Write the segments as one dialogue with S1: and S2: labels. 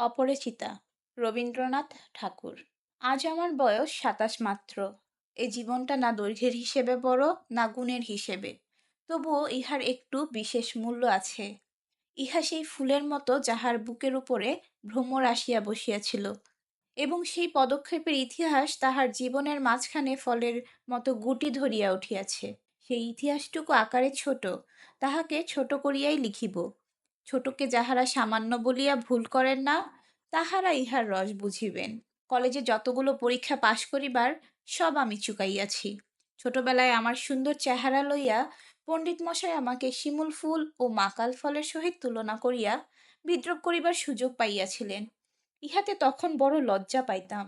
S1: অপরিচিতা রবীন্দ্রনাথ ঠাকুর। আজ আমার বয়স ২৭ মাত্র। এ জীবনটা না দৈর্ঘ্যের হিসেবে বড়, না গুণের হিসেবে। তবুও ইহার একটু বিশেষ মূল্য আছে। ইহা সেই ফুলের মতো যাহার বুকের উপরে ভ্রমর আসিয়া বসিয়াছিল, এবং সেই পদক্ষেপের ইতিহাস তাহার জীবনের মাঝখানে ফলের মতো গুটি ধরিয়া উঠিয়াছে। সেই ইতিহাসটুকু আকারে ছোট, তাহাকে ছোট করিয়াই লিখিব। ছোটকে যাহারা সামান্য বলিয়া ভুল করেন না, তাহারা ইহার রস বুঝিবেন। কলেজে যতগুলো পরীক্ষা পাশ করিবার, সব আমি চুকাইয়াছি। ছোটবেলায় আমার সুন্দর চেহারা লইয়া পণ্ডিত মশাই আমাকে শিমুল ফুল ও মাকাল ফলের সহিত তুলনা করিয়া বিদ্রূপ করিবার সুযোগ পাইয়াছিলেন। ইহাতে তখন বড় লজ্জা পাইতাম,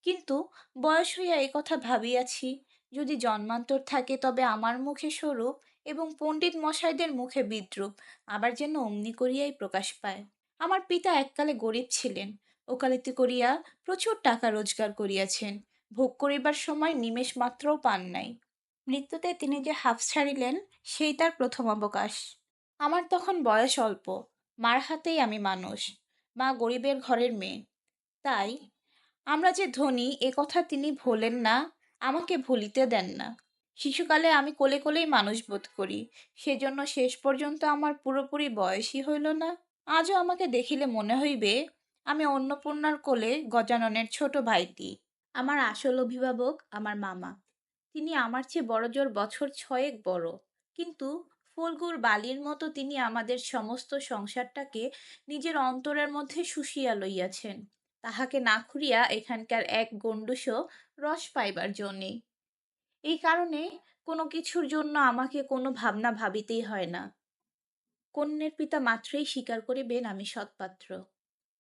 S1: কিন্তু বয়স হইয়া এ কথা ভাবিয়াছি, যদি জন্মান্তর থাকে তবে আমার মুখে স্বরূপ এবং পণ্ডিত মশাইদের মুখে বিদ্রূপ আবার যেন অমনি করিয়াই প্রকাশ পায়। আমার পিতা এককালে গরিব ছিলেন, ওকালতি করিয়া প্রচুর টাকা রোজগার করিয়াছেন, ভোগ করিবার সময় নিমেষ মাত্রও পান নাই। মৃত্যুতে তিনি যে হাঁফ ছাড়িলেন, সেই তার প্রথম অবকাশ। আমার তখন বয়স অল্প, মার হাতেই আমি মানুষ, মা গরিবের ঘরের মেয়ে। তাই আমরা যে ধনী এ কথা তিনি ভোলেন না, আমাকে ভুলিতে দেন না। শিশুকালে আমি কোলে কোলেই মানুষ বোধ করি, সেজন্য শেষ পর্যন্ত আমার পুরোপুরি বয়সই হইল না। আজও আমাকে দেখিলে মনে হইবে আমি অন্নপূর্ণার কোলে গজাননের ছোট ভাইটি। আমার আসল অভিভাবক আমার মামা। তিনি আমার চেয়ে বড়জোর বছর ৬ বড়, কিন্তু ফল্গুর বালির মতো তিনি আমাদের সমস্ত সংসারটাকে নিজের অন্তরের মধ্যে শুষিয়া লইয়াছেন, তাহাকে না খুঁড়িয়া এখানকার এক গণ্ডূষও রস পাইবার জন্যে। এই কারণে কোনো কিছুর জন্য আমাকে কোনো ভাবনা ভাবিতেই হয় না। কন্যের পিতা মাত্রই স্বীকার করিবেন আমি সৎপাত্র।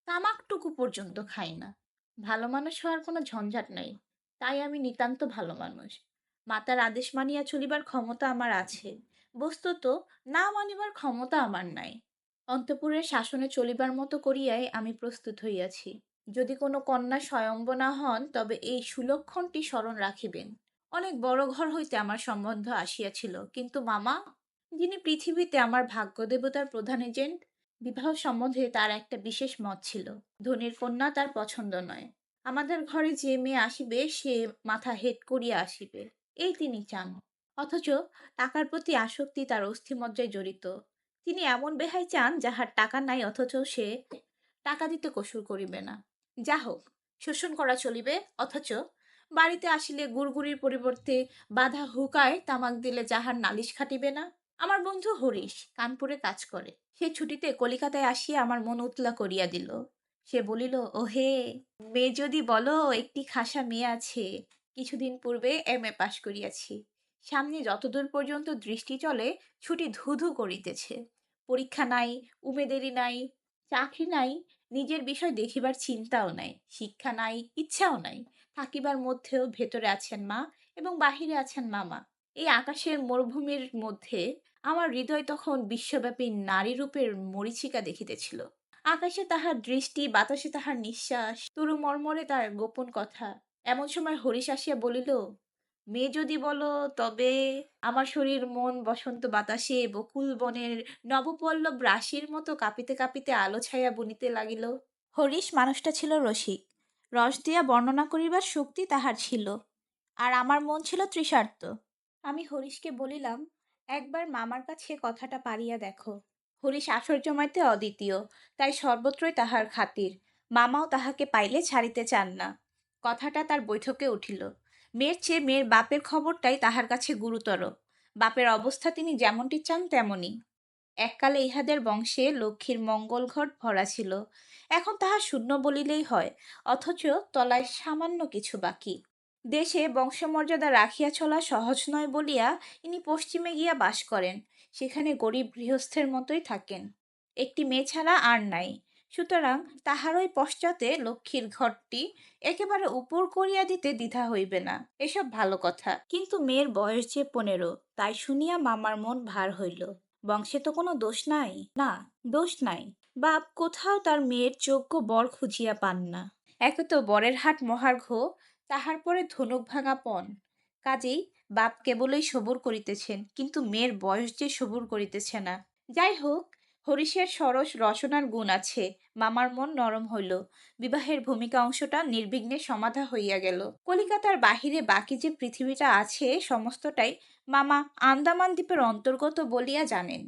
S1: তামাকটুকু পর্যন্ত খাই না। ভালো মানুষ হওয়ার কোনো ঝঞ্ঝাট নাই, তাই আমি নিতান্ত ভালো মানুষ। মাতার আদেশ মানিয়া চলিবার ক্ষমতা আমার আছে, বস্তুত না মানিবার ক্ষমতা আমার নাই। অন্তঃপুরের শাসনে চলিবার মতো করিয়াই আমি প্রস্তুত হইয়াছি। যদি কোনো কন্যা স্বয়ম্ব না হন, তবে এই সুলক্ষণটি স্মরণ রাখিবেন। অনেক বড় ঘর হইতে আমার সম্বন্ধ আসিয়াছিল, কিন্তু মামা, যিনি পৃথিবীতে আমার ভাগ্য দেবতার প্রধান এজেন্ট, বিবাহ সম্বন্ধে তার একটা বিশেষ মত ছিল। ধনীর কন্যা তার পছন্দ নয়। আমাদের ঘরে যে মেয়ে আসিবে সে মাথা হেট করিয়া আসিবে, এই তিনি চান। অথচ টাকার প্রতি আসক্তি তার অস্থিমজ্জায় জড়িত। তিনি এমন বেহাই চান যাহার টাকা নাই, অথচ সে টাকা দিতে কসুর করিবে না। যা হোক, শোষণ করা চলিবে, অথচ বাড়িতে আসিলে গুড়গুড়ির পরিবর্তে বাধা হুকায় তামাক দিলে যাহার নালিশ খাটিবে না। আমার বন্ধু হরিশ কানপুরে কাজ করে, সে ছুটিতে কলিকাতায় আসিয়া আমার মন উতলা করিয়া দিল। সে বলিল, ওহে, মেয়ে যদি বলো, একটি খাসা মেয়ে আছে, কিছুদিন পূর্বে MA পাশ করিয়াছি। সামনে যতদূর পর্যন্ত দৃষ্টি চলে ছুটি ধুধু করিতেছে। পরীক্ষা নাই, উমেদেরি নাই, চাকরি নাই, নিজের বিষয় দেখিবার চিন্তাও নাই, শিক্ষা নাই, ইচ্ছাও নাই। থাকিবার মধ্যেও ভেতরে আছেন মা এবং বাহিরে আছেন মামা। এই আকাশের মরুভূমির মধ্যে আমার হৃদয় তখন বিশ্বব্যাপী নারী রূপের মরীচিকা দেখিতেছিল। আকাশে তাহার দৃষ্টি, বাতাসে তাহার নিঃশ্বাস, তরু মর্মরে তার গোপন কথা। এমন সময় হরিশ আসিয়া বলিল, মেয়ে যদি বলো তবে। আমার শরীর মন বসন্ত বাতাসে বকুল বনের নবপল্লব রাশির মতো কাঁপিতে কাঁপিতে আলো ছায়া বুনিতে লাগিল। হরিশ মানুষটা ছিল রসিক, রস দিয়া বর্ণনা করিবার শক্তি তাহার ছিল, আর আমার মন ছিল তৃষার্ত। আমি হরিশকে বলিলাম, একবার মামার কাছে কথাটা পারিয়া দেখো। হরিশ আসর জমাইতে অদ্বিতীয়, তাই সর্বত্রই তাহার খাতির। মামাও তাহাকে পাইলে ছাড়িতে চান না। কথাটা তার বৈঠকে উঠিল। মেয়ের চেয়ে মেয়ের বাপের খবরটাই তাহার কাছে গুরুতর। বাপের অবস্থা তিনি যেমনটি চান তেমনই। এককালে ইহাদের বংশে লক্ষ্মীর মঙ্গল ঘট ভরা ছিল, এখন তাহা শূন্য বলিলেই হয়, অথচ তলায় সামান্য কিছু বাকি। দেশে বংশমর্যাদা রাখিয়া চলা সহজ নয় বলিয়া ইনি পশ্চিমে গিয়া বাস করেন, সেখানে গরিব গৃহস্থের মতোই থাকেন। একটি মেয়ে ছাড়া আর নাই, সুতরাং তাহারই পশ্চাতে লক্ষ্মীর ঘরটি একেবারে উপর করিয়া দিতে দ্বিধা হইবে না, এসব ভালো কথা। কিন্তু মেয়ের বয়স যে 15, তাই শুনিয়া মামার মন ভার হইল। বংশে তো কোনো দোষ নাই, না, দোষ নাই। বাপ কোথাও তার মেয়ের যোগ্য বর খুঁজিয়া পান না। একে তো বরের হাট মহার্ঘ, তাহার পরে ধনুক ভাঙা পণ। কাজেই বাপ কেবলই সবুর করিতেছেন, কিন্তু মেয়ের বয়স যে সবুর করিতেছে না। যাই হোক, হরিশের সরস রসনার গুণ আছে। মামার মন নরম হইল। বিবাহের ভূমিকা অংশটা নির্বিঘ্নে সমাধা হইয়া গেল। কলিকাতার বাহিরে বাকি যে পৃথিবীটা আছে সমস্তটাই মামা আন্দামান দ্বীপের অন্তর্গত বলিয়া জানেন।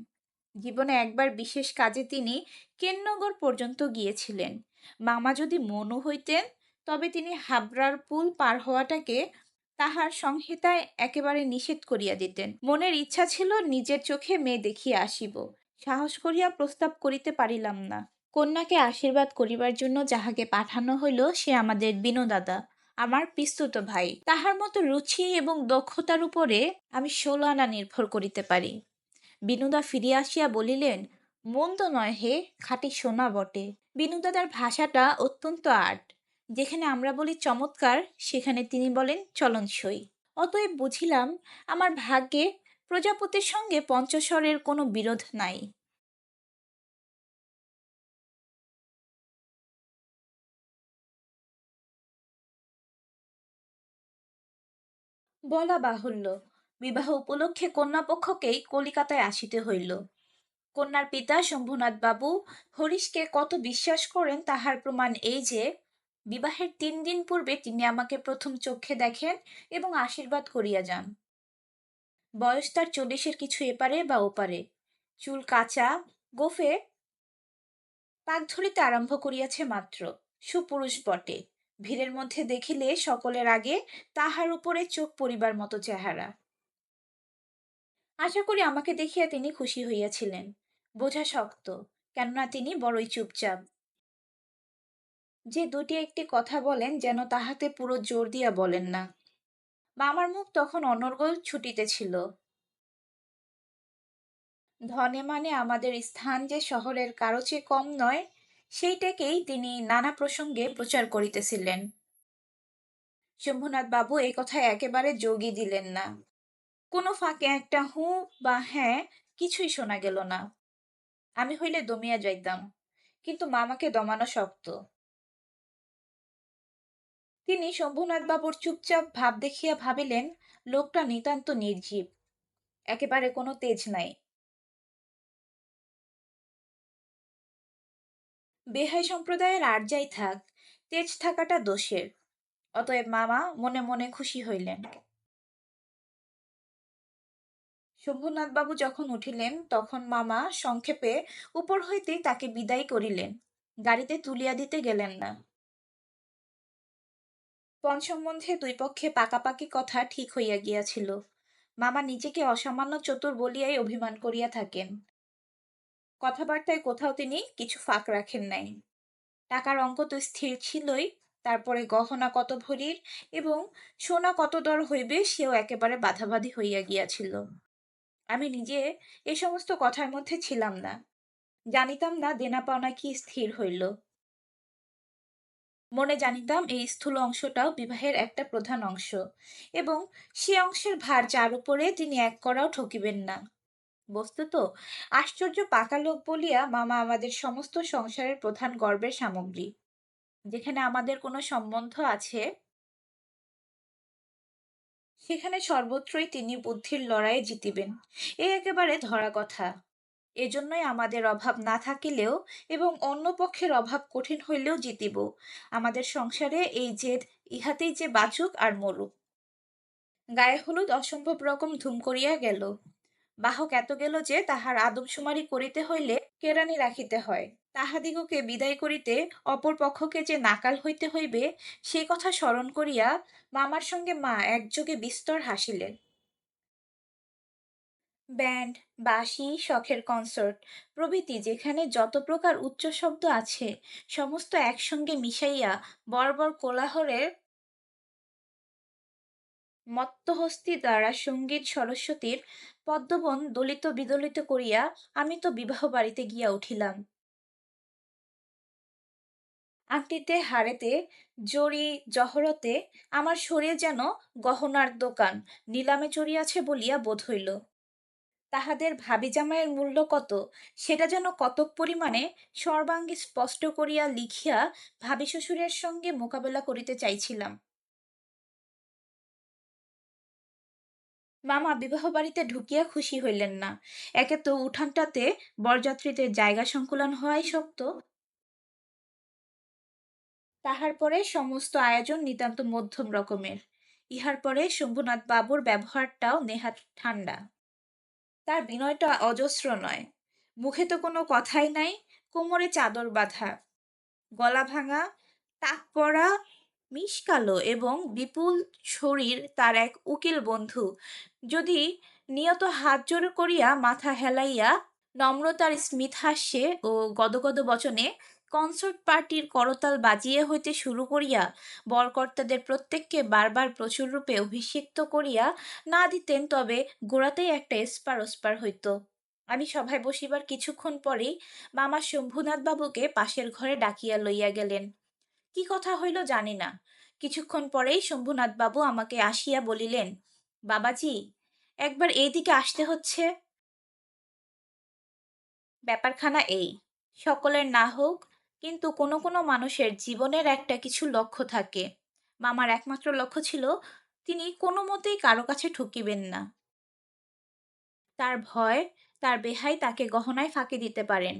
S1: জীবনে একবার বিশেষ কাজে তিনি কেন্নগর পর্যন্ত গিয়েছিলেন। মামা যদি মনু হইতেন তবে তিনি হাবড়ার পুল পার হওয়াটাকে তাহার সংহিতায় একেবারে নিষেধ করিয়া দিতেন। মনের ইচ্ছা ছিল নিজের চোখে মেয়ে দেখিয়া আসিব, সাহস করিয়া প্রস্তাব করিতে পারিলাম না। কন্যাকে আশীর্বাদ করিবার জন্য যাহাকে পাঠানো হইল সে আমাদের বিনু দাদা, আমার পিস্তুত ভাই। তাহার মতো রুচি এবং দক্ষতার উপরে আমি 16 আনা নির্ভর করিতে পারি। বিনুদা ফিরিয়া আসিয়া বলিলেন, মন্দ নয় হে, খাঁটি সোনা বটে। বিনুদাদার ভাষাটা অত্যন্ত আর্ট। যেখানে আমরা বলি চমৎকার সেখানে তিনি বলেন চলনসই। অতএব বুঝিলাম আমার ভাগ্যে প্রজাপতির সঙ্গে পঞ্চস্বরের কোনো বিরোধ নাই। বলা বাহুল্য, বিবাহ উপলক্ষে কন্যাপক্ষকেই কলিকাতায় আসিতে হইল। কন্যার পিতা শম্ভুনাথ বাবু হরিশকে কত বিশ্বাস করেন তাহার প্রমাণ এই যে বিবাহের 3 দিন পূর্বে তিনি আমাকে প্রথম চক্ষে দেখেন এবং আশীর্বাদ করিয়া যান। বয়স তার 40-এর কিছু এপারে বা ওপারে। চুল কাঁচা, গোফে পাক ধরিতে আরম্ভ করিয়াছে মাত্র। সুপুরুষ বটে। ভিড়ের মধ্যে দেখিলে সকলের আগে তাহার উপরে চোখ পড়িবার মতো চেহারা। আশা করি আমাকে দেখিয়া তিনি খুশি হইয়াছিলেন। বোঝা শক্ত, কেননা তিনি বড়ই চুপচাপ। যে দুটি একটি কথা বলেন যেন তাহাতে পুরো জোর দিয়া বলেন না। মামার মুখ তখন অনর্গল ছুটিতেছিল। ধনে মানে আমাদের স্থান যে শহরের কারো চেয়ে কম নয়, সেইটাকেই তিনি নানা প্রসঙ্গে প্রচার করিতেছিলেন। শম্ভুনাথ বাবু এই কথায় একেবারে যোগই দিলেন না। কোনো ফাঁকে একটা হু বা হ্যাঁ কিছুই শোনা গেল না। আমি হইলে দমিয়া যাইতাম, কিন্তু মামাকে দমানো শক্ত। তিনি শম্ভুনাথ বাবুর চুপচাপ ভাব দেখিয়া ভাবিলেন লোকটা নিতান্ত নির্জীব, একেবারে কোনো তেজ নাই। বেহাই সম্প্রদায়ের আর যাই থাক, তেজ থাকাটা দোষের। অতএব মামা মনে মনে খুশি হইলেন। শম্ভুনাথ বাবু যখন উঠিলেন তখন মামা সংক্ষেপে উপর হইতেই তাকে বিদায় করিলেন, গাড়িতে তুলিয়া দিতে গেলেন না। পণ সম্বন্ধে দুই পক্ষে পাকাপাকি কথা ঠিক হইয়া গিয়াছিল। মামা নিজেকে অসামান্য চতুর বলিয়াই অভিমান করিয়া থাকেন। কথাবার্তায় কোথাও তিনি কিছু ফাঁক রাখেন নাই। টাকার অঙ্ক তো স্থির ছিলই, তারপরে গহনা কত ভরির এবং সোনা কত দর হইবে সেও একেবারে বাধাবাধি হইয়া গিয়াছিল। আমি নিজে এ সমস্ত কথার মধ্যে ছিলাম না, জানিতাম না দেনা পাওনা কি স্থির হইল। মনে জানিতাম এই স্থূল অংশটাও বিবাহের একটা প্রধান অংশ, এবং সে অংশের ভার যার উপরে তিনি এক করাও ঠকিবেন না। বস্তুত আশ্চর্য পাকা লোক বলিয়া মামা আমাদের সমস্ত সংসারের প্রধান গর্বের সামগ্রী। যেখানে আমাদের কোনো সম্বন্ধ আছে সেখানে সর্বত্রই তিনি বুদ্ধির লড়াইয়ে জিতিবেন, এ একেবারে ধরা কথা। এজন্যই আমাদের অভাব না থাকিলেও এবং অন্য পক্ষের অভাব কঠিন হইলেও জিতিব। আমাদের সংসারে এই জেদ ইহাতেই যে বাঁচুক আর মরুক। গায়ে হলুদ অসম্ভব রকম ধুম করিয়া গেল। বাহক এত গেল যে তাহার আদমশুমারি করিতে হইলে কেরানি রাখিতে হয়। তাহাদিগকে বিদায় করিতে অপর পক্ষকে যে নাকাল হইতে হইবে সে কথা স্মরণ করিয়া মামার সঙ্গে মা একযোগে বিস্তর হাসিলেন। ব্যান্ড, বাঁশি, শখের কনসার্ট প্রভৃতি যেখানে যত প্রকার উচ্চ শব্দ আছে সমস্ত একসঙ্গে মিশাইয়া বর্বর কোলাহলের মত্তহস্তি দ্বারা সঙ্গীত সরস্বতীর পদ্মবন দলিত বিদলিত করিয়া আমি তো বিবাহ বাড়িতে গিয়া উঠিলাম। আংটিতে হাড়েতে জড়ি জহরতে আমার শরীর যেন গহনার দোকান নিলামে চড়িয়াছে বলিয়া বোধ হইল। তাহাদের ভাবি জামাইয়ের মূল্য কত সেটা যেন কতক পরিমাণে সর্বাঙ্গে স্পষ্ট করিয়া লিখিয়া ভাবি শ্বশুরের সঙ্গে মোকাবেলা করিতে চাইছিলাম। মামা বিবাহ বাড়িতে ঢুকিয়া খুশি হইলেন না। একে তো উঠানটাতে বরযাত্রীদের জায়গা সংকুলান হওয়াই শক্ত, তাহার পরে সমস্ত আয়োজন নিতান্ত মধ্যম রকমের। ইহার পরে শম্ভুনাথ বাবুর ব্যবহারটাও নেহাত ঠান্ডা। তার বিনয়টা অজস্র নয়। মুখে তো কোনো কথাই নাই, কোমরে চাদর বাঁধা, গলা ভাঙা, টাক পড়া, মিশকালো এবং বিপুল শরীর তার এক উকিল বন্ধু যদি নিয়ত হাত জোড় করিয়া মাথা হেলাইয়া নম্রতার স্মিতহাস্যে ও গদগদ বচনে কনসার্ট পার্টির করতাল বাজিয়ে হইতে শুরু করিয়া বরকর্তাদের প্রত্যেককে বারবার প্রচুর রূপে অভিষিক্ত করিয়া না দিতেন, তবে গোড়াতেই একটা এসপার ওসপার হইত। আমি সভায় বসিবার কিছুক্ষণ পরেই মামা শম্ভুনাথ বাবুকে পাশের ঘরে ডাকিয়া লইয়া গেলেন। কি কথা হইল জানি না। কিছুক্ষণ পরেই শম্ভুনাথ বাবু আমাকে আসিয়া বলিলেন, বাবাজি, একবার এইদিকে আসতে হচ্ছে। ব্যাপারখানা এই, সকলের না হোক, কিন্তু কোনো কোনো মানুষের জীবনের একটা কিছু লক্ষ্য থাকে। মামার একমাত্র লক্ষ্য ছিল তিনি কোনো মতেই কারো কাছে ঠকিবেন না। তার ভয় তার বেহাই তাকে গহনায় ফাঁকি দিতে পারেন।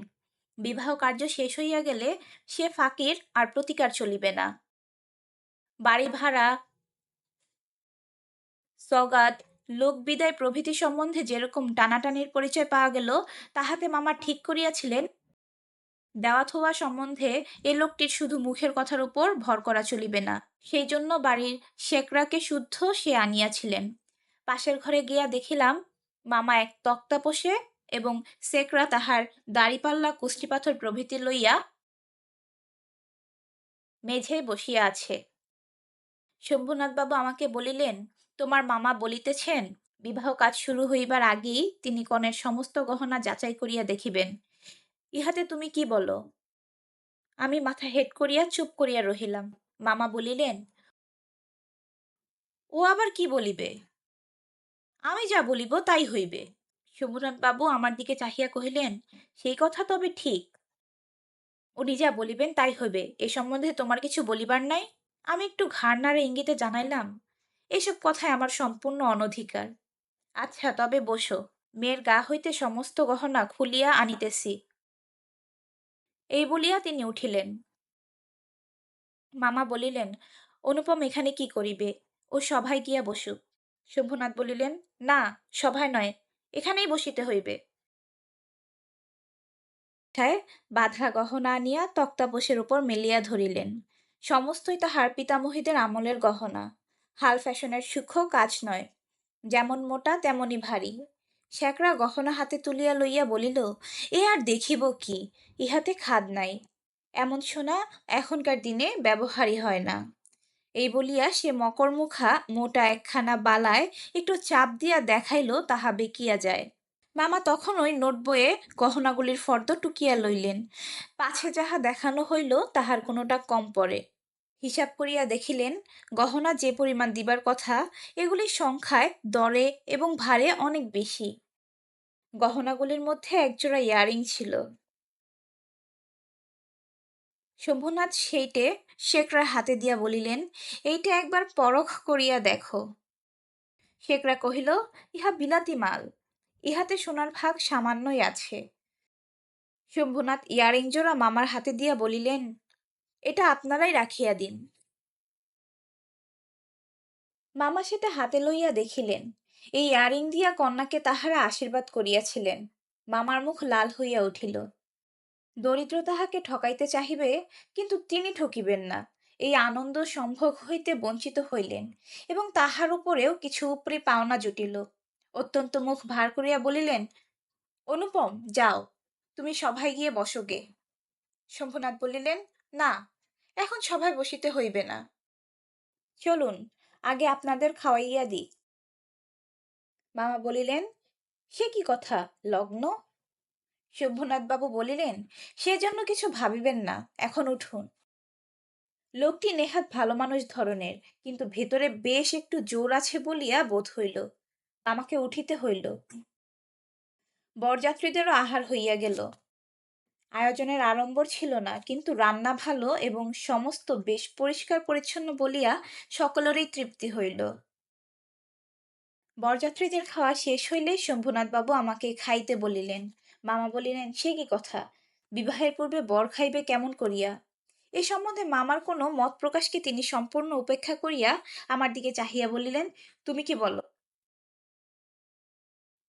S1: বিবাহ কার্য শেষ হইয়া গেলে সে ফাঁকির আর প্রতিকার চলিবে না। বাড়ি ভাড়া, সগাত, লোকবিদায় প্রভৃতি সম্বন্ধে যেরকম টানাটানির পরিচয় পাওয়া গেল, তাহাতে মামা ঠিক করিয়াছিলেন দেওয়া থোয়া সম্বন্ধে এ লোকটির শুধু মুখের কথার উপর ভর করা চলিবে না। সেই জন্য বাড়ির শেকরাকে শুদ্ধ সে আনিয়াছিলেন। পাশের ঘরে গিয়া দেখিলাম মামা এক তক্তা পোষে এবং শেকরা তাহার দাড়িপাল্লা, কুষ্টিপাথর প্রভৃতি লইয়া মেঝেয় বসিয়া আছে। শম্ভুনাথ বাবু আমাকে বলিলেন, তোমার মামা বলিতেছেন বিবাহ কাজ শুরু হইবার আগেই তিনি কনের সমস্ত গহনা যাচাই করিয়া দেখিবেন। ইহাতে তুমি কি বলো? আমি মাথা হেট করিয়া চুপ করিয়া রহিলাম। মামা বলিলেন, ও আবার কি বলিবে? আমি যা বলিব তাই হইবে। শম্ভুনাথ বাবু আমার দিকে চাহিয়া কহিলেন, সেই কথা তবে ঠিক। উনি যা বলিবেন তাই হইবে, এ সম্বন্ধে তোমার কিছু বলিবার নাই? আমি একটু ঘাড় নাড়ে ইঙ্গিতে জানাইলাম, এসব কথায় আমার সম্পূর্ণ অনধিকার। আচ্ছা, তবে বসো, মেয়ের গা হইতে সমস্ত গহনা খুলিয়া আনিতেছি। এই বলিয়া তিনি উঠিলেন। মামা বলিলেন, অনুপম এখানে কি করিবে? ও সভায় গিয়া বসুক। শম্ভুনাথ বলিলেন, না, সভায় নয়, এখানেই বসিতে হইবে। ঠায় বাঁধা গহনা আনিয়া তক্তাপোষের উপর মেলিয়া ধরিলেন। সমস্তই তাহার পিতামহীদের আমলের গহনা, হাল ফ্যাশনের সূক্ষ্ম কাজ নয়, যেমন মোটা তেমনি ভারী। শ্যাকরা গহনা হাতে তুলিয়া লইয়া বলিল, এ আর দেখিব কি, ইহাতে খাদ নাই, এমন সোনা এখনকার দিনে ব্যবহারই হয় না। এই বলিয়া সে মকরমুখা মোটা একখানা বালায় একটু চাপ দিয়া দেখাইল তাহা বেঁকিয়া যায়। মামা তখন ওই নোট বইয়ে গহনাগুলির ফর্দ টুকিয়া লইলেন। পাছে যাহা দেখানো হইল তাহার কোনোটা কম পড়ে। হিসাব করিয়া দেখিলেন গহনা যে পরিমাণ দিবার কথা, এগুলির সংখ্যায়, দরে এবং ভারে অনেক বেশি। গহনাগুলির মধ্যে একজোড়া ইয়ারিং ছিল। শম্ভুনাথ সেইটে শেখরার হাতে দিয়া বলিলেন, এইটা একবার পরখ করিয়া দেখো। শেখরা কহিল, ইহা বিলাতি মাল, ইহাতে সোনার ভাগ সামান্যই আছে। শম্ভুনাথ ইয়ারিং জোড়া মামার হাতে দিয়া বলিলেন, এটা আপনারাই রাখিয়া দিন। মামা সেটা হাতে লইয়া দেখিলেন, এই ইয়ারিং দিয়া কন্যাকে তাহারা আশীর্বাদ করিয়াছিলেন। মামার মুখ লাল হইয়া উঠিল। দরিদ্র তাহাকে ঠকাইতে চাহিবে, কিন্তু তিনি ঠকিবেন না, এই আনন্দ সম্ভোগ হইতে বঞ্চিত হইলেন এবং তাহার উপরেও কিছু উপরি পাওনা জুটিল। অত্যন্ত মুখ ভার করিয়া বলিলেন, অনুপম, যাও, তুমি সভায় গিয়ে বসোগে। শম্ভুনাথ বলিলেন, না, এখন সভায় বসিতে হইবে না, চলুন আগে আপনাদের খাওয়াইয়া দিই। মামা বলিলেন, সে কি কথা, লগ্ন? শম্ভুনাথ বাবু বলিলেন, সেজন্য কিছু ভাবিবেন না, এখন উঠুন। লোকটি নেহাত ভালো মানুষ ধরনের, কিন্তু ভেতরে বেশ একটু জোর আছে বলিয়া বোধ হইল। আমাকে উঠিতে হইল। বরযাত্রীদেরও আহার হইয়া গেল। আয়োজনের আড়ম্বর ছিল না, কিন্তু রান্না ভালো এবং সমস্ত বেশ পরিষ্কার পরিচ্ছন্ন বলিয়া সকলেরই তৃপ্তি হইল। বরযাত্রীদের খাওয়া শেষ হইলেই শম্ভুনাথ বাবু আমাকে খাইতে বলিলেন। মামা বলিলেন, সে কি কথা, বিবাহের পূর্বে বর খাইবে কেমন করিয়া? এ সম্বন্ধে মামার কোনো মত প্রকাশকে তিনি সম্পূর্ণ উপেক্ষা করিয়া আমার দিকে চাহিয়া বলিলেন, তুমি কি বলো,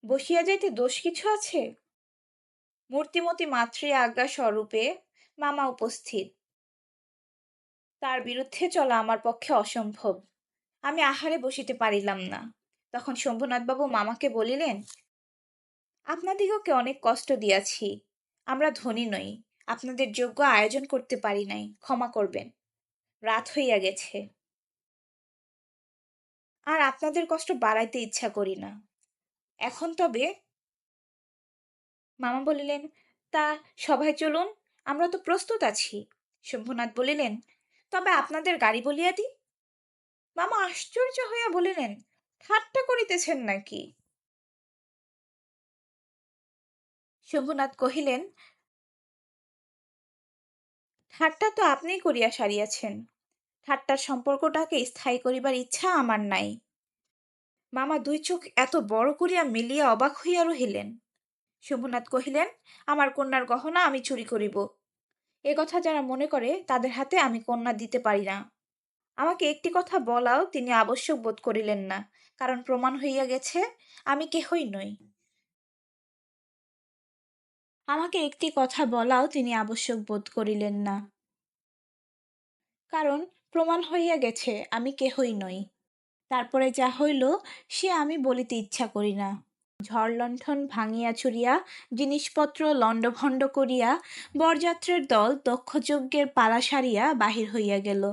S1: বসিয়া যাইতে দোষ কিছু আছে? মূর্তিমতী মাতৃ আজ্ঞা স্বরূপে মামা উপস্থিত, তার বিরুদ্ধে চলা আমার পক্ষে অসম্ভব। আমি আহারে বসিতে পারিলাম না। তখন শম্ভুনাথবাবু মামাকে বলিলেন, আপনাদিগকে অনেক কষ্ট দিয়াছি, আমরা ধনী নই, আপনাদের যোগ্য আয়োজন করতে পারি নাই, ক্ষমা করবেন, রাত হইয়া গেছে, আর আপনাদের কষ্ট বাড়াইতে ইচ্ছা করি না। এখন তবে? মামা বলিলেন, তা সভায় চলুন, আমরা তো প্রস্তুত আছি। শম্ভুনাথ বলিলেন, তবে আপনাদের গাড়ি বলিয়া দিই। মামা আশ্চর্য হইয়া বলিলেন, ঠাট্টা করিতেছেন নাকি? শম্ভুনাথ কহিলেন, ঠাট্টা তো আপনিই করিয়া সারিয়াছেন, ঠাট্টার সম্পর্কটাকে স্থায়ী করিবার ইচ্ছা আমার নাই। মামা দুই চোখ এত বড় করিয়া মেলিয়া অবাক হইয়া রহিলেন। শম্ভুনাথ কহিলেন, আমার কন্যার গহনা আমি চুরি করিব, এ কথা যারা মনে করে তাদের হাতে আমি কন্যা দিতে পারি না। আমাকে একটি কথা বলাও তিনি আবশ্যক বোধ করিলেন না, কারণ প্রমাণ হইয়া গেছে আমি কেহই নই। আমাকে একটি কথা বলাও তিনি আবশ্যক বোধ করিলেন না, কারণ প্রমাণ হইয়া গেছে আমি কেহই নই। তারপরে যা হইল সে আমি বলিতে ইচ্ছা করি না। ঝড় লণ্ঠন ভাঙিয়া চুরিয়া, জিনিসপত্র লণ্ডভণ্ড করিয়া বরযাত্রের দল দক্ষযজ্ঞের পালা সারিয়া বাহির হইয়া গেল।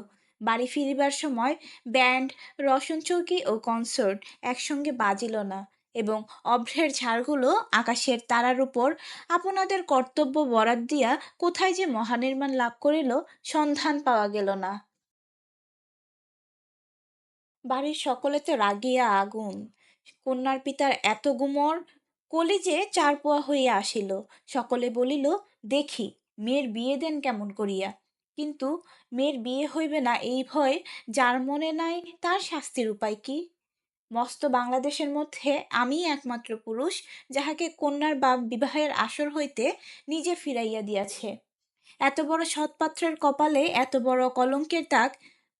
S1: বাড়ি ফিরিবার সময় ব্যান্ড, রসনচৌকি ও কনসার্ট একসঙ্গে বাজিল না, এবং অভ্রের ঝাড়গুলো আকাশের তারার উপর আপনাদের কর্তব্য বরাদ দিয়া কোথায় যে মহানির্মাণ লাভ করিল সন্ধান পাওয়া গেল না। বাড়ির সকলেতে রাগিয়া আগুন। কন্যার পিতার এত গুমর, কলিজে চারপোয়া হইয়া আসিল। সকলে বলিল, দেখি মেয়ের বিয়ে দেন কেমন করিয়া। কিন্তু মেয়ের বিয়ে হইবে না এই ভয় যার মনে নাই, তার শাস্তির উপায় কি? মস্ত বাংলাদেশের মধ্যে আমিই একমাত্র পুরুষ যাহাকে কন্যার বা বিবাহের আসর হইতে নিজে ফিরাইয়া দিয়াছে। এত বড় সৎপাত্রের কপালে এত বড় কলঙ্কের দাগ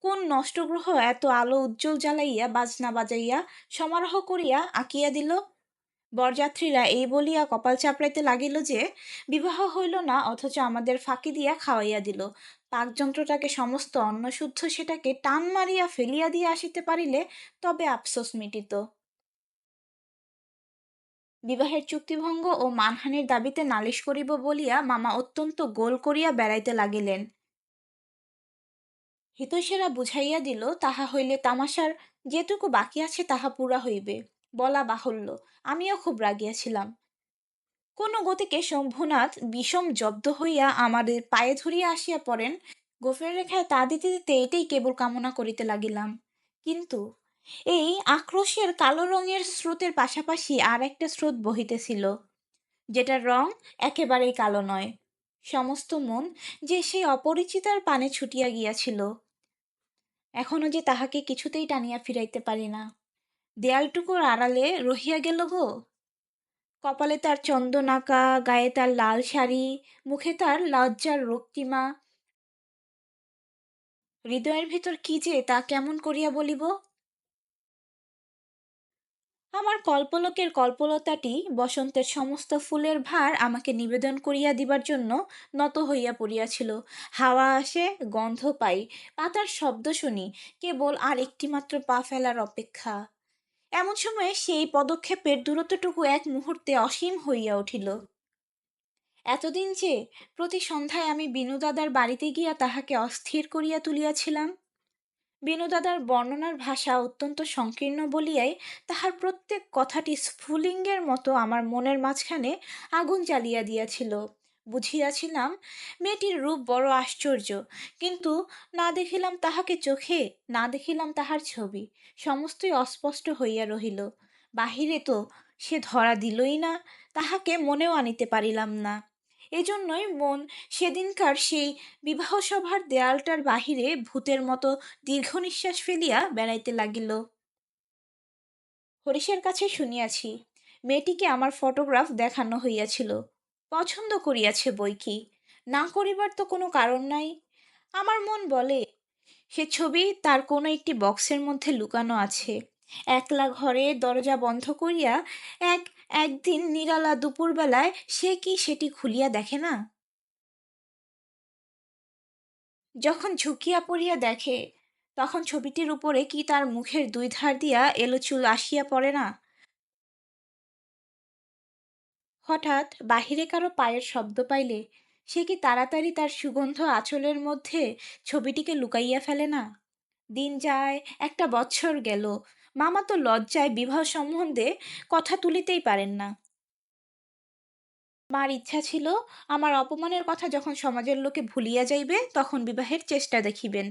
S1: কোন নষ্টগ্রহ এত আলো উজ্জ্বল জ্বালাইয়া বাজনা বাজাইয়া সমারোহ করিয়া আঁকিয়া দিল? বরযাত্রীরা এই বলিয়া কপাল চাপড়াইতে লাগিল যে বিবাহ হইল না, অথচ আমাদের ফাঁকি দিয়া খাওয়াইয়া দিল। পাকযন্ত্রটাকে সমস্ত অন্নশুদ্ধ সেটাকে টান মারিয়া ফেলিয়া দিয়া আসিতে পারিলে তবে আফসোস মিটিত। বিবাহের চুক্তিভঙ্গ ও মানহানির দাবিতে নালিশ করিব বলিয়া মামা অত্যন্ত গোল করিয়া বেড়াইতে লাগিলেন। হিতৈষীরা বুঝাইয়া দিল, তাহা হইলে তামাশার যেটুকু বাকি আছে তাহা পুরা হইবে। বলা বাহুল্য, আমিও খুব রাগিয়াছিলাম। কোনো গতিকে শম্ভুনাথ বিষম জব্দ হইয়া আমাদের পায়ে ধরিয়া আসিয়া পড়েন। গোফের রেখায় তা দিতে দিতে এটাই কেবল কামনা করিতে লাগিলাম। কিন্তু এই আক্রোশের কালো রঙের স্রোতের পাশাপাশি আর একটা স্রোত বহিতেছিল, যেটার রং একেবারেই কালো নয়। সমস্ত মন যে সেই অপরিচিতার পানে ছুটিয়া গিয়াছিল, এখনো যে তাহাকে কিছুতেই টানিয়া ফিরাইতে পারি না। দেয়ালটুকুর আড়ালে রহিয়া গেল গো। কপালে তার চন্দনাকা, গায়ে তার লাল শাড়ি, মুখে তার লজ্জার রক্তিমা, হৃদয়ের ভিতর কি যে তা কেমন করিয়া বলিব? আমার কল্পলোকের কল্পলতাটি বসন্তের সমস্ত ফুলের ভার আমাকে নিবেদন করিয়া দিবার জন্য নত হইয়া পড়িয়াছিল। হাওয়া আসে, গন্ধ পাই, পাতার শব্দ শুনি, কেবল আর একটিমাত্র পা ফেলার অপেক্ষা। এমন সময়ে সেই পদক্ষেপের দূরত্বটুকু এক মুহূর্তে অসীম হইয়া উঠিল। এতদিন যে প্রতি সন্ধ্যায় আমি বিনুদাদার বাড়িতে গিয়া তাহাকে অস্থির করিয়া তুলিয়াছিলাম, বিনুদাদার বর্ণনার ভাষা অত্যন্ত সংকীর্ণ বলিয়াই তাহার প্রত্যেক কথাটি স্ফুলিঙ্গের মতো আমার মনের মাঝখানে আগুন জ্বালিয়া দিয়াছিল। বুঝিয়াছিলাম মেয়েটির রূপ বড় আশ্চর্য, কিন্তু না দেখিলাম তাহাকে চোখে, না দেখিলাম তাহার ছবি, সমস্তই অস্পষ্ট হইয়া রহিল। বাহিরে তো সে ধরা দিলই না, তাহাকে মনেও আনিতে পারিলাম না। এজন্যই মন সেদিনকার সেই বিবাহসভার দেয়ালটার বাহিরে ভূতের মতো দীর্ঘ নিঃশ্বাস ফেলিয়া বেড়াইতে লাগিল। হরিশের কাছে শুনিয়াছি, মেয়েটিকে আমার ফটোগ্রাফ দেখানো হইয়াছিল, পছন্দ করিয়াছে বই কি, না করিবার তো কোনো কারণ নাই। আমার মন বলে সে ছবি তার কোনো একটি বক্সের মধ্যে লুকানো আছে। একলা ঘরে দরজা বন্ধ করিয়া এক একদিন নিরালা দুপুরবেলায় সে কি সেটি খুলিয়া দেখে না? যখন ঝুঁকিয়া পড়িয়া দেখে, তখন ছবিটির উপরে কি তার মুখের দুই ধার দিয়া এলো চুল আসিয়া পড়ে না? হঠাৎ বাহিরে কারো পায়ের শব্দ পাইলে সে কি তাড়াতাড়ি তার সুগন্ধ আঁচলের মধ্যে ছবিটিকে লুকাইয়া ফেলে না? দিন যায়, একটা বৎসর গেল, মামা তো লজ্জায় বিবাহ সম্বন্ধে কথা তুলিতেই পারেন না। মার ইচ্ছা ছিল আমার অপমানের কথা যখন সমাজের লোকে ভুলিয়া যাইবে তখন বিবাহের চেষ্টা দেখিবেন।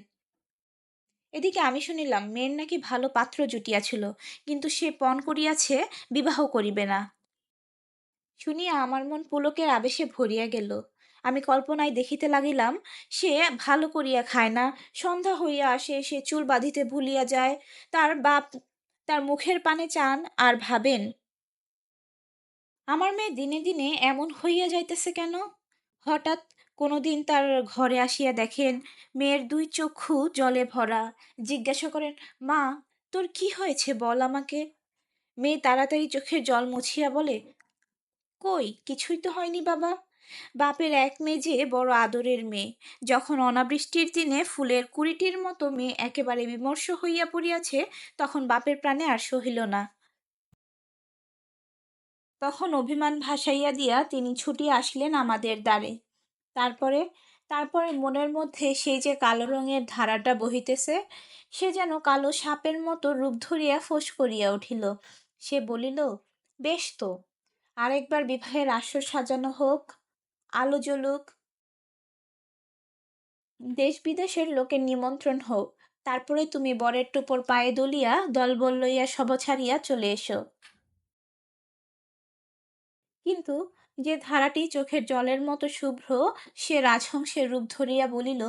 S1: এদিকে আমি শুনিলাম মেয়ের নাকি ভালো পাত্র জুটিয়াছিল, কিন্তু সে পণ করিয়াছে বিবাহ করিবে না। শুনিয়া আমার মন পুলকের আবেশে ভরিয়া গেল। আমি কল্পনায় দেখিতে লাগিলাম সে ভালো করিয়া খায় না, সন্ধ্যা হইয়া আসে সে চুল বাঁধিতে ভুলিয়া যায়, তার বাপ তার মুখের পানে চান আর ভাবেন আমার মেয়ে দিনে দিনে এমন হইয়া যাইতেছে কেন? হঠাৎ কোনোদিন তার ঘরে আসিয়া দেখেন মেয়ের দুই চক্ষু জলে ভরা। জিজ্ঞাসা করেন, মা, তোর কি হয়েছে বল আমাকে। মেয়ে তাড়াতাড়ি চোখের জল মুছিয়া বলে, কই কিছুই তো হয়নি বাবা। বাপের এক মেয়ে যে বড় আদরের মেয়ে, যখন অনাবৃষ্টির দিনে ফুলের কুড়িটির মতো মেয়ে একেবারে বিমর্ষ হইয়া পড়িয়াছে, তখন বাপের প্রাণে আর সহিল না। তখন অভিমান ভাসাইয়া দিয়া তিনি ছুটিয়া আসিলেন আমাদের দ্বারে। তারপরে তারপরে মনের মধ্যে সেই যে কালো রঙের ধারাটা বহিতেছে, সে যেন কালো সাপের মতো রূপ ধরিয়া ফোঁস করিয়া উঠিল। সে বলিল, বেশ তো, আরেকবার বিবাহের আসর সাজানো হোক, আলো জ্বলুক, দেশ বিদেশের লোকের নিমন্ত্রণ হোক, তারপরে তুমি বরের টুপর পায়ে দলিয়া দলবল লইয়া সভা ছাড়িয়া চলে এসো। কিন্তু যে ধারাটি চোখের জলের মতো শুভ্র, সে রাজহংসের রূপ ধরিয়া বলিল,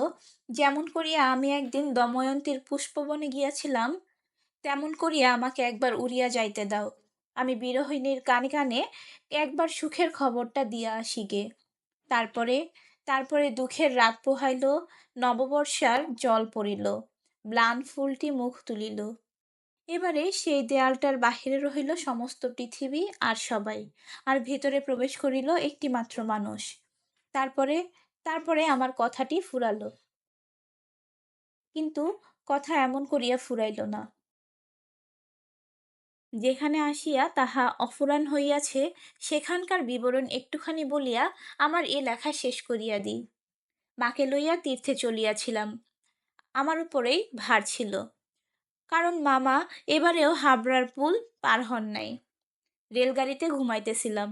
S1: যেমন করিয়া আমি একদিন দময়ন্তীর পুষ্পবনে গিয়াছিলাম, তেমন করিয়া আমাকে একবার উড়িয়া যাইতে দাও। আমি বিরহিণীর কানে কানে একবার সুখের খবরটা দিয়া আসি গে। তারপরে তারপরে দুঃখের রাত পোহাইল, নববর্ষার জল পড়িল, ম্লান ফুলটি মুখ তুলিল। এবারে সেই দেয়ালটার বাহিরে রহিল সমস্ত পৃথিবী আর সবাই, আর ভিতরে প্রবেশ করিল একটি মাত্র মানুষ। তারপরে তারপরে আমার কথাটি ফুরালো, কিন্তু কথা এমন করিয়া ফুরাইল না। যেখানে আসিয়া তাহা অফুরান হইয়াছে, সেখানকার বিবরণ একটুখানি বলিয়া আমার এ লেখা শেষ করিয়া দিই। মাকে লইয়া তীর্থে চলিয়াছিলাম, আমার উপরেই ভার ছিল, কারণ মামা এবারেও হাবড়ার পুল পার হন নাই। রেলগাড়িতে ঘুমাইতেছিলাম,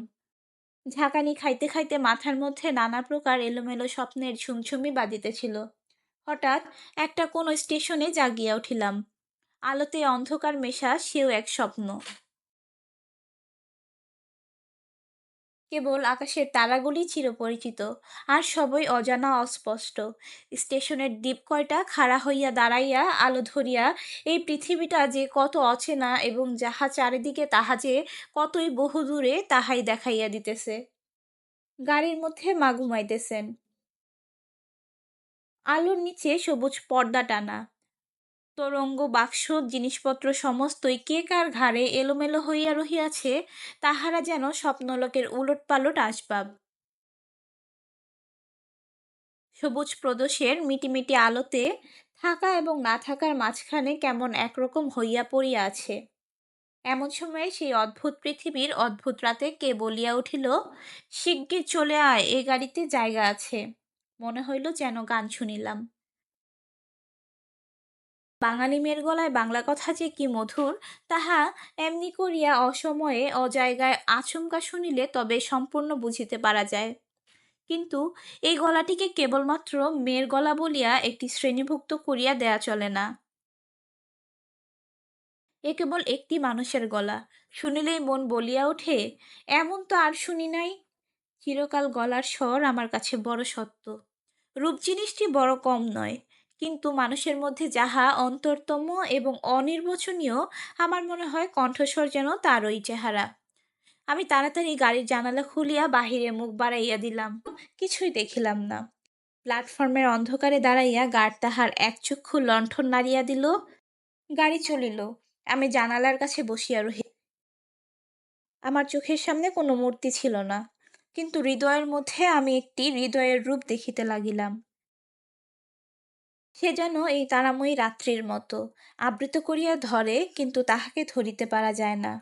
S1: ঝাঁকানি খাইতে খাইতে মাথার মধ্যে নানা প্রকার এলোমেলো স্বপ্নের ঝুমঝুমি বাজিতেছিল। হঠাৎ একটা কোন স্টেশনে জাগিয়া উঠিলাম, আলোতে অন্ধকার মেশা সেও এক স্বপ্ন। কেবল আকাশের তারাগুলি চিরপরিচিত, আর সবই অজানা অস্পষ্ট। স্টেশনের দ্বীপ কয়টা খাড়া হইয়া দাঁড়াইয়া আলো ধরিয়া এই পৃথিবীটা যে কত অচেনা, এবং যাহা চারিদিকে তাহা যে কতই বহুদূরে, তাহাই দেখাইয়া দিতেছে। গাড়ির মধ্যে মা ঘুমাইতেছেন, আলোর নিচে সবুজ পর্দা টানা, তোরঙ্গ বাক্স জিনিসপত্র সমস্তই কে কার ঘাড়ে এলোমেলো হইয়া রহিয়াছে, তাহারা যেন স্বপ্নলোকের উলটপালট আসবাব। সবুজ প্রদোষের মিটিমিটি আলোতে থাকা এবং না থাকার মাঝখানে কেমন একরকম হইয়া পড়িয়া আছে। এমন সময় সেই অদ্ভুত পৃথিবীর অদ্ভুত রাতে কে বলিয়া উঠিল, শিগগির চলে আয়, এ গাড়িতে জায়গা আছে। মনে হইল যেন গান শুনিলাম। বাঙালি মেয়ের গলায় বাংলা কথা যে কি মধুর, তাহা এমনি করিয়া অসময়ে অজায়গায় আচমকা শুনিলে তবে সম্পূর্ণ বুঝিতে পারা যায়। কিন্তু এই গলাটিকে কেবলমাত্র মেয়ের গলা বলিয়া একটি শ্রেণীভুক্ত করিয়া দেয়া চলে না। এ কেবল একটি মানুষের গলা, শুনিলেই মন বলিয়া ওঠে, এমন তো আর শুনি নাই। চিরকাল গলার স্বর আমার কাছে বড় সত্য। রূপ জিনিসটি বড় কম নয়, কিন্তু মানুষের মধ্যে যাহা অন্তরতম এবং অনির্বচনীয়, আমার মনে হয় কণ্ঠস্বর যেন তারই চেহারা। আমি তাড়াতাড়ি গাড়ির জানালা খুলিয়া বাহিরে মুখ বাড়াইয়া দিলাম, কিছুই দেখিলাম না। প্ল্যাটফর্মের অন্ধকারে দাঁড়াইয়া গার্ড তাহার এক চক্ষু লণ্ঠন নাড়িয়া দিল। গাড়ি চলিল। আমি জানালার কাছে বসিয়া রহি। আমার চোখের সামনে কোনো মূর্তি ছিল না, কিন্তু হৃদয়ের মধ্যে আমি একটি হৃদয়ের রূপ দেখিতে লাগিলাম। সে যেন এই তারাময়ী রাত্রির মতো আবৃত করিয়া ধরে, কিন্তু তাহাকে ধরিতে পারা যায় না।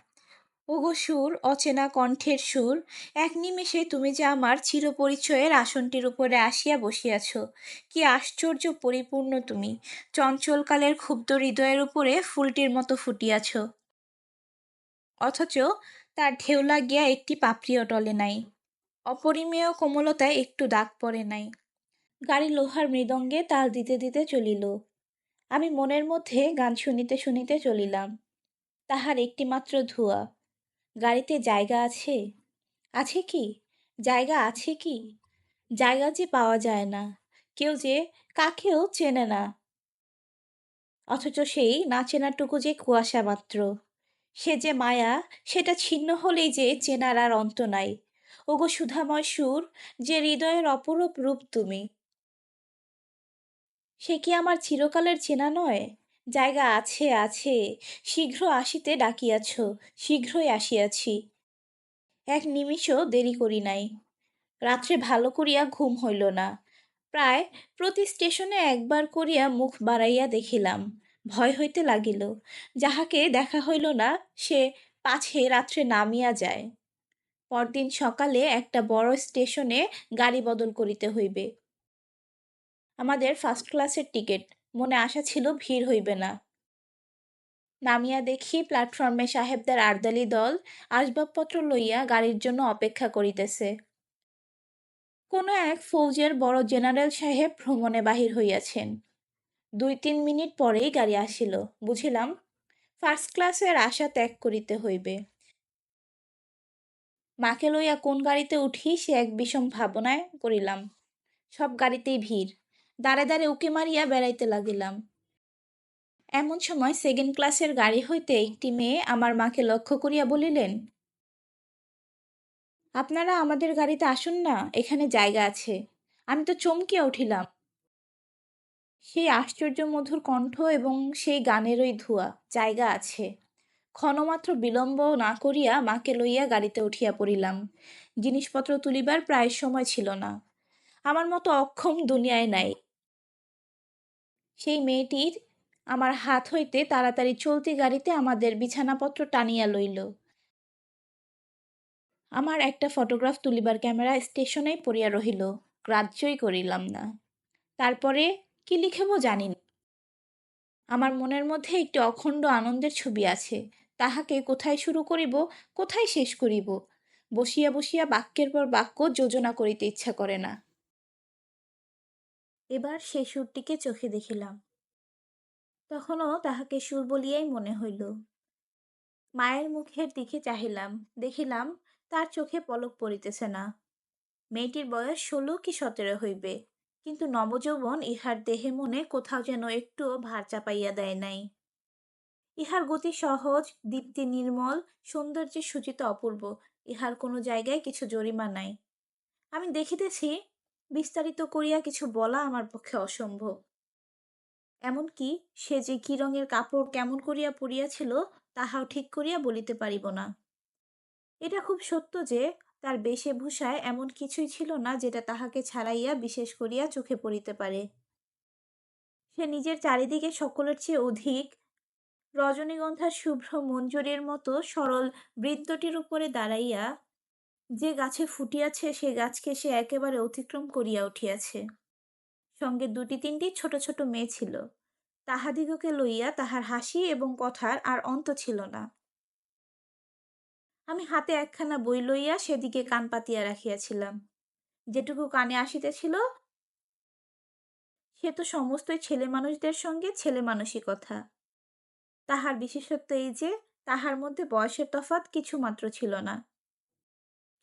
S1: ওগো সুর, অচেনা কণ্ঠের সুর, এক নিমেষে তুমি যে আমার চিরপরিচয়ের আসনটির উপরে আসিয়া বসিয়াছ। কি আশ্চর্য পরিপূর্ণ তুমি, চঞ্চলকালের ক্ষুব্ধ হৃদয়ের উপরে ফুলটির মতো ফুটিয়াছ, অথচ তার ঢেউ লাগিয়া একটি পাপড়িও টলে নাই, অপরিমেয় কোমলতায় একটু দাগ পড়ে নাই। গাড়ি লোহার মৃদঙ্গে তাল দিতে দিতে চলিল। আমি মনের মধ্যে গান শুনিতে শুনিতে চলিলাম। তাহার একটিমাত্র ধোঁয়া। গাড়িতে জায়গা আছে? আছে কি? জায়গা আছে কি? জায়গা যে পাওয়া যায় না, কেউ যে কাকেও চেনে না, অথচ সেই না চেনাটুকু যে কুয়াশা মাত্র। সে যে মায়া, সেটা ছিন্ন হলেই যে চেনার আর অন্ত নাই। ওগো সুধাময় সুর, যে হৃদয়ের অপরূপ রূপ তুমি, সে কি আমার চিরকালের চেনা নয়? জায়গা আছে, আছে, শীঘ্র আসিতে ডাকিয়াছ, শীঘ্রই আসিয়াছি। এক নিমিষও দেরি করি নাই। রাত্রে ভালো করিয়া ঘুম হইল না। প্রায় প্রতি স্টেশনে একবার করিয়া মুখ বাড়াইয়া দেখিলাম। ভয় হইতে লাগিল, যাহাকে দেখা হইল না সে পাছে রাত্রে নামিয়া যায়। পরদিন সকালে একটা বড় স্টেশনে গাড়ি বদল করিতে হইবে। আমাদের ফার্স্ট ক্লাসের টিকিট, মনে আশা ছিল ভিড় হইবে না। নামিয়া দেখি প্ল্যাটফর্মে সাহেবদের আর্দালি দল আসবাবপত্র লইয়া গাড়ির জন্য অপেক্ষা করিতেছে। কোনো এক ফৌজের বড় জেনারেল সাহেব ভ্রমণে বাহির হইয়াছেন। 2-3 মিনিট পরেই গাড়ি আসিল। বুঝিলাম ফার্স্ট ক্লাসের আশা ত্যাগ করিতে হইবে। মাকে লইয়া কোন গাড়িতে উঠি সে এক বিষম ভাবনায় পড়িলাম। সব গাড়িতেই ভিড়। দাঁড়ে দাঁড়ে উকি মারিয়া বেড়াইতে লাগিলাম। এমন সময় সেকেন্ড ক্লাসের গাড়ি হইতে একটি মেয়ে আমার মাকে লক্ষ্য করিয়া বলিলেন, আপনারা আমাদের গাড়িতে আসুন না, এখানে জায়গা আছে। আমি তো চমকিয়া উঠিলাম। সেই আশ্চর্য মধুর কণ্ঠ এবং সেই গানেরই ধোঁয়া, জায়গা আছে। ক্ষণমাত্র বিলম্ব না করিয়া মাকে লইয়া গাড়িতে উঠিয়া পড়িলাম। জিনিসপত্র তুলিবার প্রায় সময় ছিল না। আমার মতো অক্ষম দুনিয়ায় নাই। সেই মেয়েটির আমার হাত হইতে তাড়াতাড়ি চলতি গাড়িতে আমাদের বিছানাপত্র টানিয়া লইল। আমার একটা ফটোগ্রাফ তুলিবার ক্যামেরা স্টেশনেই পড়িয়া রহিল, গ্রাহ্যই করিলাম না। তারপরে কি লিখিব জানি না। আমার মনের মধ্যে একটি অখণ্ড আনন্দের ছবি আছে, তাহাকে কোথায় শুরু করিব, কোথায় শেষ করিব, বসিয়া বসিয়া বাক্যের পর বাক্য যোজনা করিতে ইচ্ছা করে না। এবার সেই সুরটিকে চোখে দেখিলাম। তখনও তাহাকে সুর বলিয়াই মনে হইল। মায়ের মুখের দিকে চাহিলাম, দেখিলাম তার চোখে পলক পড়িতেছে না। মেয়েটির বয়স 16 কি 17 হইবে, কিন্তু নবযৌবন ইহার দেহে মনে কোথাও যেন একটুও ভার চাপাইয়া দেয় নাই। ইহার গতি সহজ, দীপ্তি নির্মল, সৌন্দর্যে সূচিত অপূর্ব। ইহার কোনো জায়গায় কিছু জরিমা নাই। আমি দেখিতেছি, বিস্তারিত করিয়া কিছু বলা আমার পক্ষে অসম্ভব। এমনকি সে যে কি রঙের কাপড় কেমন করিয়া পরিয়াছিল তাহাও ঠিক করিয়া বলিতে পারিব না। এটা খুব সত্য যে তার বেশভূষায় এমন কিছুই ছিল না যেটা তাহাকে ছাড়াইয়া বিশেষ করিয়া চোখে পড়িতে পারে। সে নিজের চারিদিকে সকলের চেয়ে অধিক রজনীগন্ধার শুভ্র মঞ্জুরির মতো সরল বৃন্তটির উপরে দাঁড়াইয়া যে গাছে ফুটিয়াছে সে গাছকে সে একেবারে অতিক্রম করিয়া উঠিয়াছে। সঙ্গে 2-3টি ছোট ছোট মেয়ে ছিল। তাহাদিগকে লইয়া তাহার হাসি এবং কথার আর অন্ত ছিল না। আমি হাতে একখানা বই লইয়া সেদিকে কান পাতিয়া রাখিয়াছিলাম। যেটুকু কানে আসিতেছিল সে তো সমস্তই ছেলে মানুষদের সঙ্গে ছেলে মানুষই কথা। তাহার বিশেষত্ব এই যে তাহার মধ্যে বয়সের তফাৎ কিছু মাত্র ছিল না।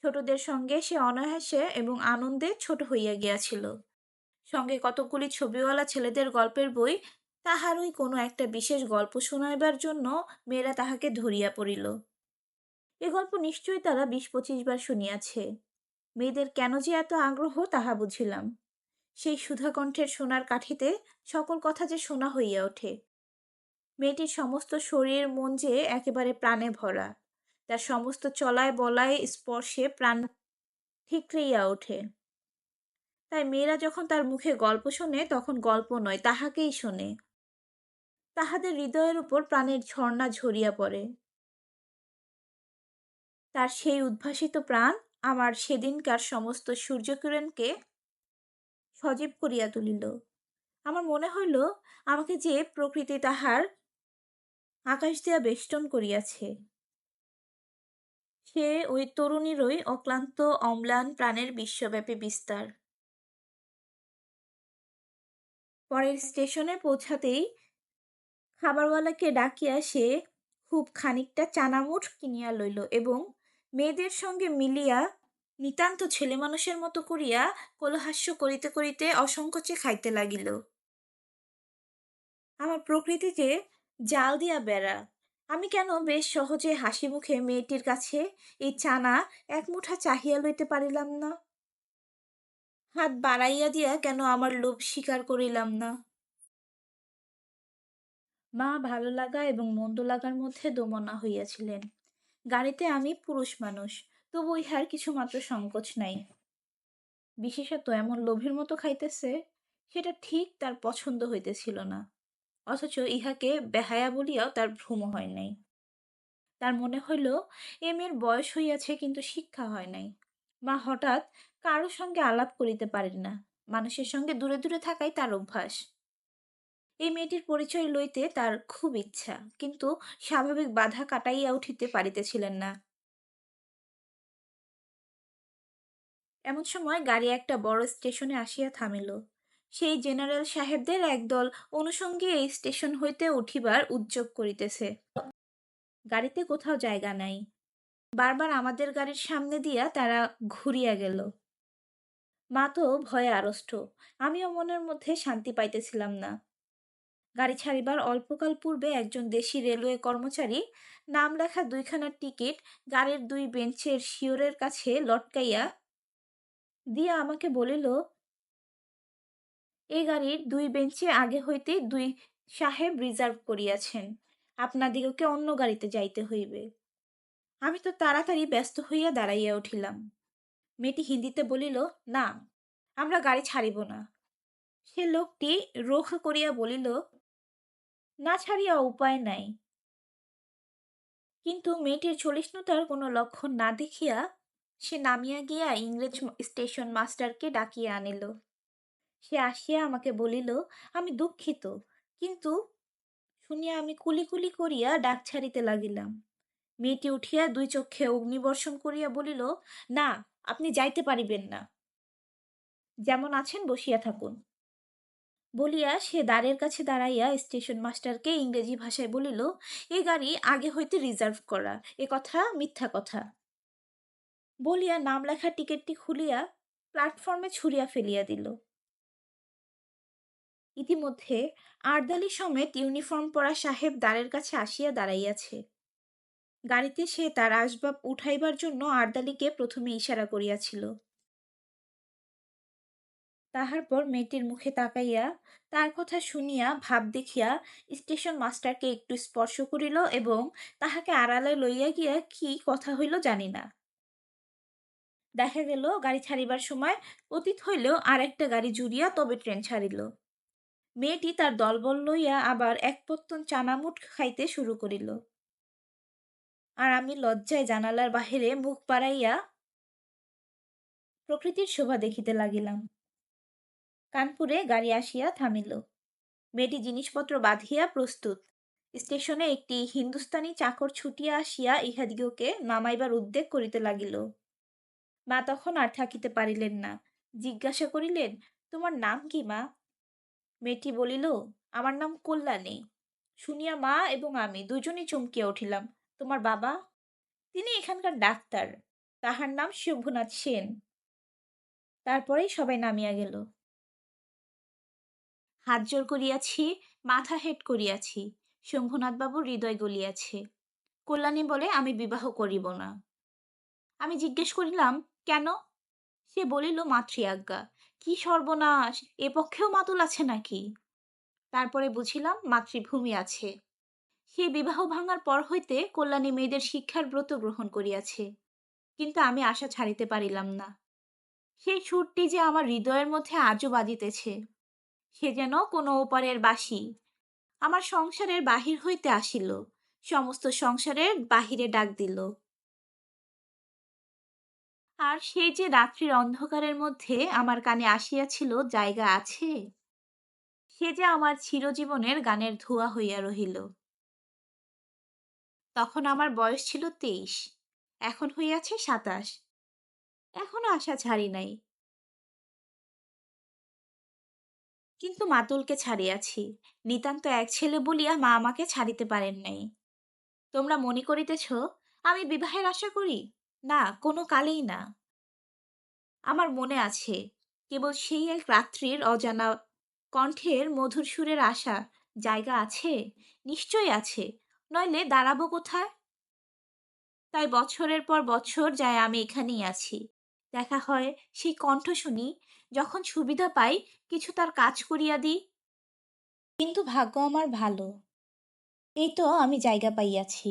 S1: ছোটদের সঙ্গে সে অনায়াসে এবং আনন্দে ছোট হইয়া গিয়াছিল। সঙ্গে কতকগুলি ছবিওয়ালা ছেলেদের গল্পের বই। তাহারই কোনো একটা বিশেষ গল্প শোনাইবার জন্য মেয়েরা তাহাকে ধরিয়া পড়িল। এ গল্প নিশ্চয়ই তারা ২০-২৫ বার শুনিয়াছে। মেয়েদের কেন যে এত আগ্রহ তাহা বুঝিলাম। সেই সুধাকণ্ঠের সোনার কাঠিতে সকল কথা যে শোনা হইয়া ওঠে। মেয়েটির সমস্ত শরীর মন যে একেবারে প্রাণে ভরা। তার সমস্ত চলায় বলায় স্পর্শে প্রাণ ঠিকরিয়া ওঠে। তাই মেয়েরা যখন তার মুখে গল্প শোনে তখন গল্প নয়, তাহাকেই শোনে। তাহাদের হৃদয়ের উপর প্রাণের ঝর্ণা ঝরিয়া পড়ে। তার সেই উদ্ভাসিত প্রাণ আমার সেদিনকার সমস্ত সূর্যকিরণকে সজীব করিয়া তুলিল। আমার মনে হইল আমাকে যে প্রকৃতি তাহার আকাশ দিয়া বেষ্টন করিয়াছে। সে ওই তরুণীরই অক্লান্ত অম্লান প্রাণের বিশ্বব্যাপী বিস্তার। পরের স্টেশনে পৌঁছাতেই খাবারওয়ালাকে ডাকিয়া সে খুব খানিকটা চানামুঠ কিনিয়া লইল এবং মেয়েদের সঙ্গে মিলিয়া নিতান্ত ছেলেমানুষের মতো করিয়া কোলহাস্য করিতে করিতে অসংকোচে খাইতে লাগিল। আমার প্রকৃতি যে জাল দিয়া বেড়া। আমি কেন বেশ সহজে হাসি মুখে মেয়েটির কাছে এই চানা এক মুঠা চাহিয়া লইতে পারিলাম না? হাত বাড়াইয়া দিয়া কেন আমার লোভ স্বীকার করিলাম না? মা ভালো লাগা এবং মন্দ লাগার মধ্যে দোমনা হইয়াছিলেন। গাড়িতে আমি পুরুষ মানুষ, তবু ইহার কিছুমাত্র সংকোচ নাই। বিশেষত এমন লোভের মতো খাইতেছে, সেটা ঠিক তার পছন্দ হইতেছিল না। অথচ ইহাকে বেহায়া বলিয়াও তার ভ্রম হয় নাই। তার মনে হইল এ মেয়ের বয়স হইয়াছে কিন্তু শিক্ষা হয় নাই। মা হঠাৎ কারো সঙ্গে আলাপ করিতে পারেন না। মানুষের সঙ্গে দূরে দূরে থাকাই তার অভ্যাস। এই মেয়েটির পরিচয় লইতে তার খুব ইচ্ছা, কিন্তু স্বাভাবিক বাধা কাটাইয়া উঠিতে পারিতেছিলেন না। এমন সময় গাড়ি একটা বড় স্টেশনে আসিয়া থামিল। সেই জেনারেল সাহেবদের একদল অনুষঙ্গী এই স্টেশন হইতে উঠিবার উদ্যোগ করিতেছে। গাড়িতে কোথাও জায়গা নাই। বারবার আমাদের গাড়ির সামনে দিয়া তারা ঘুরিয়া গেল। মা তো ভয়ে আড়ষ্ট। আমিও মনের মধ্যে শান্তি পাইতেছিলাম না। গাড়ি ছাড়িবার অল্পকাল পূর্বে একজন দেশি রেলওয়ে কর্মচারী নাম লেখা দুইখানা টিকিট গাড়ির দুই বেঞ্চের শিওরের কাছে লটকাইয়া দিয়া আমাকে বলিল, এই গাড়ির দুই বেঞ্চে আগে হইতেই দুই সাহেব রিজার্ভ করিয়াছেন। আপনাদিগকে অন্য গাড়িতে যাইতে হইবে। আমি তো তাড়াতাড়ি ব্যস্ত হইয়া দাঁড়াইয়া উঠিলাম। মেয়েটি হিন্দিতে বলিল, না, আমরা গাড়ি ছাড়িব না। সে লোকটি রোখা করিয়া বলিল, না ছাড়িয়া উপায় নাই। কিন্তু মেয়েটির চলিষ্ণুতার কোনো লক্ষণ না দেখিয়া সে নামিয়া গিয়া ইংরেজ স্টেশন মাস্টারকে ডাকিয়া আনিল। সে আসিয়া আমাকে বলিল, আমি দুঃখিত, কিন্তু শুনিয়া আমি কুলি কুলি করিয়া ডাক ছাড়িতে লাগিলাম। মেয়েটি উঠিয়া দুই চক্ষে অগ্নিবর্ষণ করিয়া বলিল, না, আপনি যাইতে পারিবেন না। যেমন আছেন বসিয়া থাকুন। বলিয়া সে দ্বারের কাছে দাঁড়াইয়া স্টেশন মাস্টারকে ইংরেজি ভাষায় বলিল, এই গাড়ি আগে হইতে রিজার্ভ করা, এ কথা মিথ্যা কথা। বলিয়া নাম লেখা টিকিটটি খুলিয়া প্ল্যাটফর্মে ছুঁড়িয়া ফেলিয়া দিল। ইতিমধ্যে আর্দালি সমেত ইউনিফর্ম পরা সাহেব দ্বারের কাছে আসিয়া দাঁড়াইয়াছে। গাড়িতে সে তার আসবাব উঠাইবার জন্য আর্দালিকে প্রথমে ইশারা করিয়াছিল। তাহার পর মেয়েটির মুখে তাকাইয়া তার কথা শুনিয়া ভাব দেখিয়া স্টেশন মাস্টারকে একটু স্পর্শ করিল এবং তাহাকে আড়ালে লইয়া গিয়া কি কথা হইল জানি না। দেখা গেল গাড়ি ছাড়িবার সময় অতীত হইলেও আর একটা গাড়ি জুড়িয়া তবে ট্রেন ছাড়িল। মেয়েটি তার দলবল লইয়া আবার এক পত্তন চানামুঠ খাইতে শুরু করিল। আর আমি লজ্জায় জানালার বাহিরে মুখ বাড়াইয়া প্রকৃতির শোভা দেখিতে লাগিলাম। কানপুরে গাড়ি আসিয়া থামিল। মেয়েটি জিনিসপত্র বাঁধিয়া প্রস্তুত। স্টেশনে একটি হিন্দুস্তানি চাকর ছুটিয়া আসিয়া ইহাদিগকে নামাইবার উদ্যোগ করিতে লাগিল। মা তখন আর থাকিতে পারিলেন না। জিজ্ঞাসা করিলেন, তোমার নাম কি মা? মেয়েটি বলিল, আমার নাম কল্যাণী। শুনিয়া মা এবং আমি দুজনই চমকিয়া উঠিলাম। তোমার বাবা? তিনি এখানকার ডাক্তার। তাহার নাম শম্ভুনাথ সেন। তারপরেই সবাই নামিয়া গেল। হাত জোর করিয়াছি, মাথা হেট করিয়াছি, শম্ভুনাথবাবুর হৃদয় গলিয়াছে। কল্যাণী বলে আমি বিবাহ করিব না। আমি জিজ্ঞেস করিলাম, কেন? সে বলিল, মাতৃ আজ্ঞা। কি সর্বনাশ! এ পক্ষেও মাতুল আছে নাকি? তারপরে বুঝিলাম মাতৃভূমি আছে। সে বিবাহ ভাঙার পর হইতে কল্যাণী মেয়েদের শিক্ষার ব্রত গ্রহণ করিয়াছে। কিন্তু আমি আশা ছাড়িতে পারিলাম না। সেই সুরটি যে আমার হৃদয়ের মধ্যে আজও বাজিতেছে। সে যেন কোনো ওপারের বাঁশি আমার সংসারের বাহির হইতে আসিল, সমস্ত সংসারের বাহিরে ডাক দিল। আর সেই যে রাত্রির অন্ধকারের মধ্যে আমার কানে আসিয়াছিল, জায়গা আছে, সে যে আমার চিরজীবনের গানের ধোঁয়া হইয়া রহিল। তখন আমার বয়স ছিল 23, এখন হইয়াছে 27। এখনো আশা ছাড়ি নাই, কিন্তু মাতুলকে ছাড়িয়াছি। নিতান্ত এক ছেলে বলিয়া মা আমাকে ছাড়িতে পারেন নাই। তোমরা মনে করিতেছ আমি বিবাহের আশা করি? না, কোনো কালেই না। আমার মনে আছে, কেবল সেই এক রাত্রির অজানা কণ্ঠের মধুর সুরের আশা, জায়গা আছে, নিশ্চয়ই আছে, নইলে দাঁড়াবো কোথায়? তাই বছরের পর বছর যায় আমি এখানেই আছি। দেখা হয়, সেই কণ্ঠ শুনি, যখন সুবিধা পাই কিছু তার কাজ করিয়া দিই। কিন্তু ভাগ্য আমার ভালো, এই তো আমি জায়গা পাইয়াছি।